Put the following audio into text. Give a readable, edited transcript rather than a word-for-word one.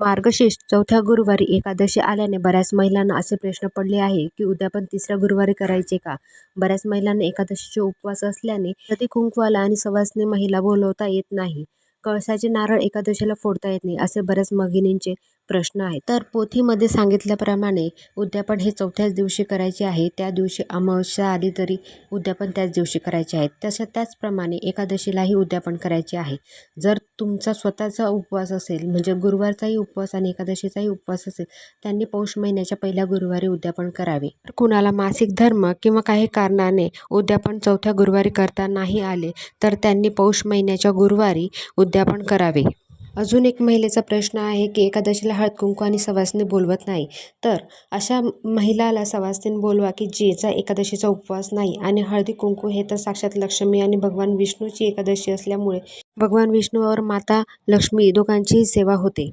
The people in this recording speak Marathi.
मार्गशीर्ष चौथ्या गुरुवारी एकादशी आल्याने बऱ्याच महिलांना असे प्रश्न पडले आहे की उद्या पण तिसऱ्या गुरुवारी करायचे का? बऱ्याच महिलांना एकादशीचे उपवास असल्याने हळदी कुंकवाला आणि सवासणी महिला बोलवता येत नाही. कळसाचे नारळ एकादशीला फोडता येत नाही असे बऱ्याच भगिनींचे प्रश्न आहेत. तर पोथीमध्ये सांगितल्याप्रमाणे उद्यापन हे चौथ्याच दिवशी करायचे आहे. त्या दिवशी अमावस्या आली तरी उद्यापन त्याच दिवशी करायचे आहेत. त्याचप्रमाणे एकादशीलाही उद्यापन करायचे आहे. जर तुमचा स्वतःचा उपवास असेल म्हणजे गुरुवारचाही उपवास आणि एकादशीचाही उपवास असेल त्यांनी पौष महिन्याच्या पहिल्या गुरुवारी उद्यापन करावे. तर कुणाला मासिक धर्म किंवा काही कारणाने उद्यापन चौथ्या गुरुवारी करता नाही आले तर त्यांनी पौष महिन्याच्या गुरुवारी उद्यापन करावे. अजून एक महिलेचा प्रश्न आहे की एकादशीला हळद कुंकू आणि सवासणी बोलवत नाही. तर अशा महिलाला सवासणी बोलवा की ज्याचा एकादशीचा उपवास नाही. आणि हळदी कुंकू हे तर साक्षात लक्ष्मी आणि भगवान विष्णूची एकादशी असल्यामुळे भगवान विष्णू और माता लक्ष्मी दोघांचीही सेवा होते.